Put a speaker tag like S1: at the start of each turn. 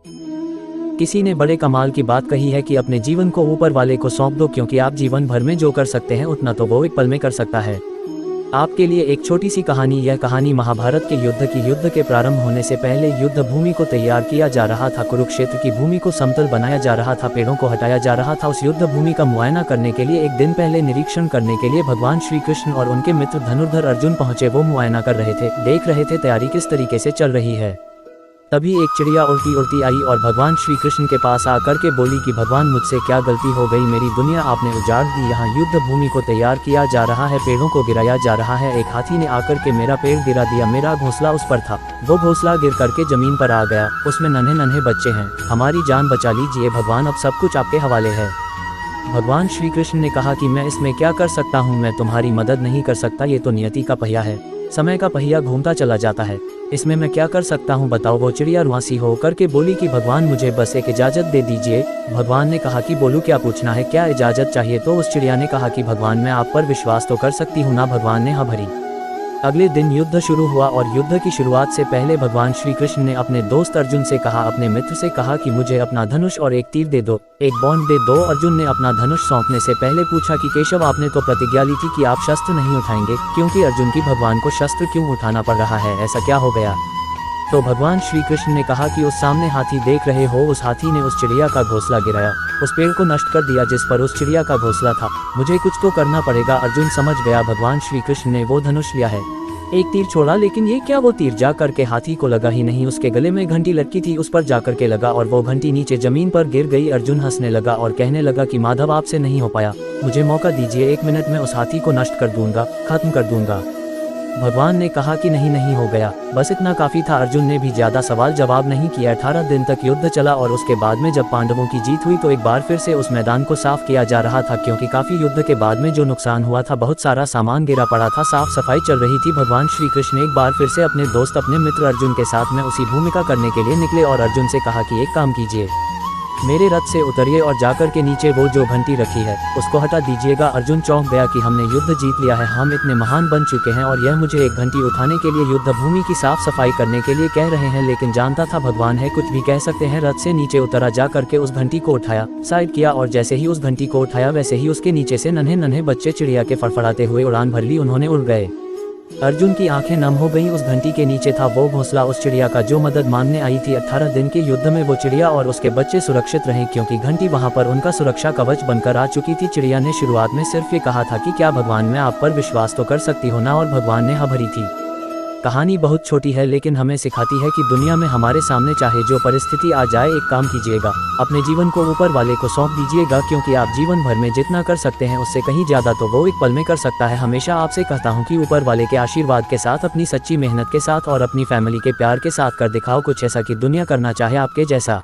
S1: किसी ने बड़े कमाल की बात कही है कि अपने जीवन को ऊपर वाले को सौंप दो, क्योंकि आप जीवन भर में जो कर सकते हैं उतना तो वो एक पल में कर सकता है। आपके लिए एक छोटी सी कहानी। यह कहानी महाभारत के युद्ध के प्रारंभ होने से पहले युद्ध भूमि को तैयार किया जा रहा था। कुरुक्षेत्र की भूमि को समतल बनाया जा रहा था, पेड़ों को हटाया जा रहा था। उस युद्ध भूमि का मुआयना करने के लिए एक दिन पहले निरीक्षण करने के लिए भगवान श्री कृष्ण और उनके मित्र धनुर्धर अर्जुन पहुंचे। वो मुआयना कर रहे थे, देख रहे थे तैयारी किस तरीके से चल रही है। तभी एक चिड़िया उड़ती उड़ती आई और भगवान श्री कृष्ण के पास आकर के बोली कि भगवान, मुझसे क्या गलती हो गई, मेरी दुनिया आपने उजाड़ दी। यहाँ युद्ध भूमि को तैयार किया जा रहा है, पेड़ों को गिराया जा रहा है। एक हाथी ने आकर के मेरा पेड़ गिरा दिया, मेरा घोंसला उस पर था, वो घोंसला गिर करके जमीन पर आ गया, उसमें नन्हे नन्हे बच्चे हैं, हमारी जान बचा लीजिए भगवान, अब सब कुछ आपके हवाले है। भगवान श्री कृष्ण ने कहा कि मैं इसमें क्या कर सकता हूँ, मैं तुम्हारी मदद नहीं कर सकता, ये तो नियति का पहिया है, समय का पहिया घूमता चला जाता है, इसमें मैं क्या कर सकता हूँ बताओ। वो चिड़िया रुआसी होकर के बोली कि भगवान, मुझे बस एक इजाज़त दे दीजिए। भगवान ने कहा कि बोलो क्या पूछना है, क्या इजाज़त चाहिए। तो उस चिड़िया ने कहा कि भगवान, मैं आप पर विश्वास तो कर सकती हूँ ना। भगवान ने हाँ भरी। अगले दिन युद्ध शुरू हुआ और युद्ध की शुरुआत से पहले भगवान श्री कृष्ण ने अपने दोस्त अर्जुन से कहा, अपने मित्र से कहा कि मुझे अपना धनुष और एक तीर दे दो, एक बॉन्ड दे दो। अर्जुन ने अपना धनुष सौंपने से पहले पूछा कि केशव, आपने तो प्रतिज्ञा ली थी कि आप शस्त्र नहीं उठाएंगे, क्योंकि अर्जुन की भगवान को शस्त्र क्यों उठाना पड़ रहा है, ऐसा क्या हो गया। तो भगवान श्री कृष्ण ने कहा कि उस सामने हाथी देख रहे हो, उस हाथी ने उस चिड़िया का घोंसला गिराया, उस पेड़ को नष्ट कर दिया जिस पर उस चिड़िया का घोंसला था, मुझे कुछ तो करना पड़ेगा। अर्जुन समझ गया भगवान श्री कृष्ण ने वो धनुष लिया है, एक तीर छोड़ा, लेकिन ये क्या, वो तीर जा करके हाथी को लगा ही नहीं, उसके गले में घंटी लटकी थी उस पर जा करके लगा और वो घंटी नीचे जमीन पर गिर गई। अर्जुन हंसने लगा और कहने लगा कि माधव, आपसे नहीं हो पाया, मुझे मौका दीजिए, 1 मिनट में उस हाथी को नष्ट कर दूंगा, खत्म कर दूंगा। भगवान ने कहा कि नहीं हो गया, बस इतना काफी था। अर्जुन ने भी ज्यादा सवाल जवाब नहीं किया। 18 दिन तक युद्ध चला और उसके बाद में जब पांडवों की जीत हुई तो एक बार फिर से उस मैदान को साफ किया जा रहा था, क्योंकि काफी युद्ध के बाद में जो नुकसान हुआ था, बहुत सारा सामान गिरा पड़ा था, साफ सफाई चल रही थी। भगवान श्री कृष्ण एक बार फिर से अपने दोस्त अपने मित्र अर्जुन के साथ में उसी भूमिका करने के लिए निकले और अर्जुन से कहा कि एक काम कीजिए, मेरे रथ से उतरिए और जाकर के नीचे वो जो घंटी रखी है उसको हटा दीजिएगा। अर्जुन चौंक गया कि हमने युद्ध जीत लिया है, हम इतने महान बन चुके हैं और यह मुझे एक घंटी उठाने के लिए युद्ध भूमि की साफ सफाई करने के लिए कह रहे हैं। लेकिन जानता था भगवान है, कुछ भी कह सकते हैं। रथ से नीचे उतरा, जा करके उस घंटी को उठाया, साइड किया और जैसे ही उस घंटी को उठाया वैसे ही उसके नीचे से नन्हे नन्हे बच्चे चिड़िया के फड़फड़ाते हुए उड़ान भर ली, उन्होंने उड़ गए। अर्जुन की आंखें नम हो गईं। उस घंटी के नीचे था वो घोंसला उस चिड़िया का जो मदद मांगने आई थी। 18 दिन के युद्ध में वो चिड़िया और उसके बच्चे सुरक्षित रहे, क्योंकि घंटी वहां पर उनका सुरक्षा कवच बनकर आ चुकी थी। चिड़िया ने शुरुआत में सिर्फ ये कहा था कि क्या भगवान, मैं आप पर विश्वास तो कर सकती हो ना, और भगवान ने हाँ भरी थी। कहानी बहुत छोटी है लेकिन हमें सिखाती है कि दुनिया में हमारे सामने चाहे जो परिस्थिति आ जाए, एक काम कीजिएगा, अपने जीवन को ऊपर वाले को सौंप दीजिएगा, क्योंकि आप जीवन भर में जितना कर सकते हैं उससे कहीं ज्यादा तो वो एक पल में कर सकता है। हमेशा आपसे कहता हूँ कि ऊपर वाले के आशीर्वाद के साथ, अपनी सच्ची मेहनत के साथ और अपनी फैमिली के प्यार के साथ कर दिखाओ कुछ ऐसा कि दुनिया करना चाहे आपके जैसा।